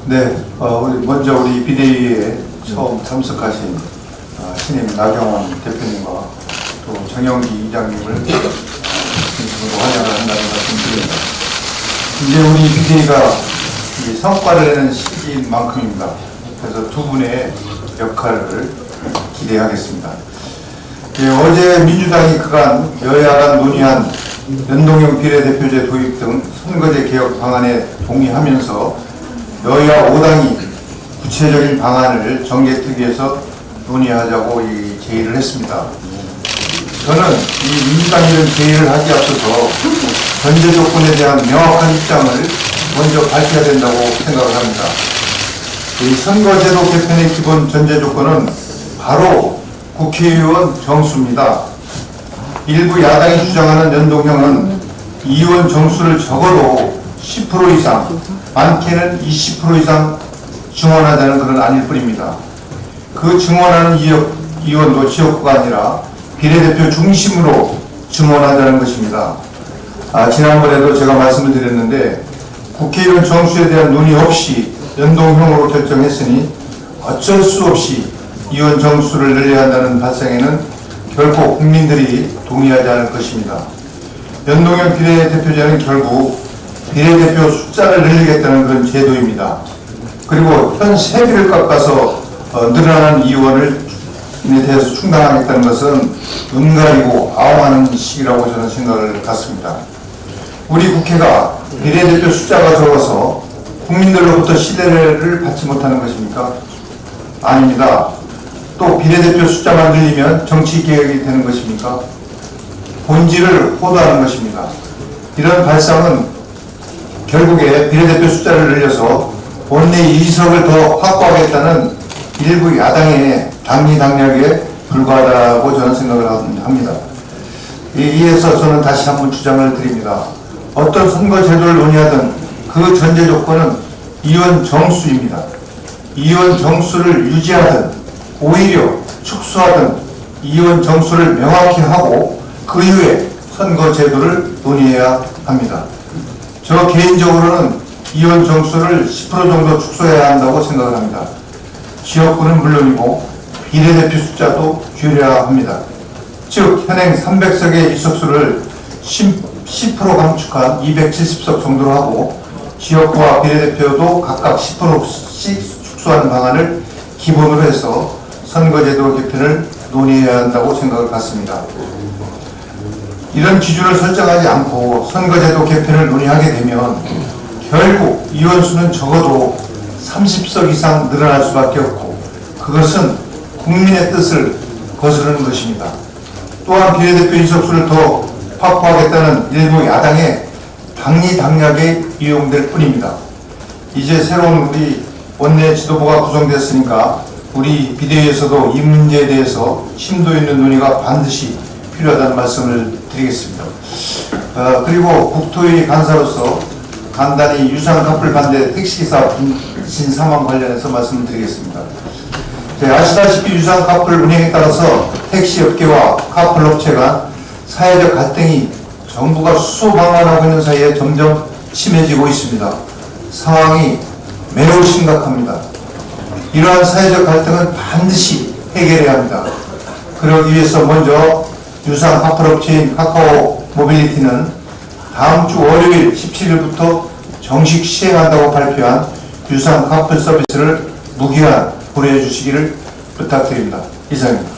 네, 우리 비대위에 처음 참석하신 신임 나경원 대표님과 또 정영기 이장님을 진심으로 환영을 한다는 말씀드립니다. 이제 우리 비대위가 성과를 내는 시기인 만큼입니다. 그래서 두 분의 역할을 기대하겠습니다. 어제 민주당이 그간 여야 간 논의한 연동형 비례대표제 도입 등 선거제 개혁 방안에 동의하면서 여야 5당이 구체적인 방안을 정개특위에서 논의하자고 제의를 했습니다. 저는 이 민주당이 이런 제의를 하기 앞서서 전제 조건에 대한 명확한 입장을 먼저 밝혀야 된다고 생각을 합니다. 이 선거제도 개편의 기본 전제 조건은 바로 국회의원 정수입니다. 일부 야당이 주장하는 연동형은 의원 정수를 적어도 10% 이상, 많게는 20% 이상 증원하자는 것은 아닐 뿐입니다. 그 증원하는 의원도 지역구가 아니라 비례대표 중심으로 증원하자는 것입니다. 지난번에도 제가 말씀을 드렸는데 국회의원 정수에 대한 논의 없이 연동형으로 결정했으니 어쩔 수 없이 의원 정수를 늘려야 한다는 발상에는 결코 국민들이 동의하지 않을 것입니다. 연동형 비례대표제는 결국 비례대표 숫자를 늘리겠다는 그런 제도입니다. 그리고 현 세비를 깎아서 늘어나는 의원에 대해서 충당하겠다는 것은 눈 가리고 아웅하는 시기라고 저는 생각을 갖습니다. 우리 국회가 비례대표 숫자가 적어서 국민들로부터 신뢰를 받지 못하는 것입니까? 아닙니다. 또 비례대표 숫자만 늘리면 정치개혁이 되는 것입니까? 본질을 호도하는 것입니다. 이런 발상은 결국에 비례대표 숫자를 늘려서 원내 2석을 더 확보하겠다는 일부 야당의 당리당략에 불과하다고 저는 생각을 합니다. 이에서 저는 다시 한번 주장을 드립니다. 어떤 선거제도를 논의하든 그 전제 조건은 의원 정수입니다. 의원 정수를 유지하든 오히려 축소하든 의원 정수를 명확히 하고 그 이후에 선거제도를 논의해야 합니다. 저 개인적으로는 의원 정수를 10% 정도 축소해야 한다고 생각을 합니다. 지역구는 물론이고 비례대표 숫자도 줄여야 합니다. 즉 현행 300석의 의석수를 10% 감축한 270석 정도로 하고 지역구와 비례대표도 각각 10%씩 축소하는 방안을 기본으로 해서 선거제도 개편을 논의해야 한다고 생각을 갖습니다. 이런 기준을 설정하지 않고 선거제도 개편을 논의하게 되면 결국 의원수는 적어도 30석 이상 늘어날 수밖에 없고 그것은 국민의 뜻을 거스르는 것입니다. 또한 비례대표 의석수를 더 확보하겠다는 일부 야당의 당리당략에 이용될 뿐입니다. 이제 새로운 우리 원내 지도부가 구성됐으니까 우리 비대위에서도 이 문제에 대해서 심도 있는 논의가 반드시 필요하다는 말씀을 드리겠습니다. 그리고 국토위 간사로서 간단히 유상카풀 반대 택시기사 분신 사망 관련해서 말씀을 드리겠습니다. 아시다시피 유상카풀 운행에 따라서 택시업계와 카풀업체 간 사회적 갈등이 정부가 수소방관하고 있는 사이에 점점 심해지고 있습니다. 상황이 매우 심각합니다. 이러한 사회적 갈등은 반드시 해결해야 합니다. 그러기 위해서 먼저 유상 카풀업체인 카카오 모빌리티는 다음 주 월요일 17일부터 정식 시행한다고 발표한 유상 카풀 서비스를 무기한 고려해 주시기를 부탁드립니다. 이상입니다.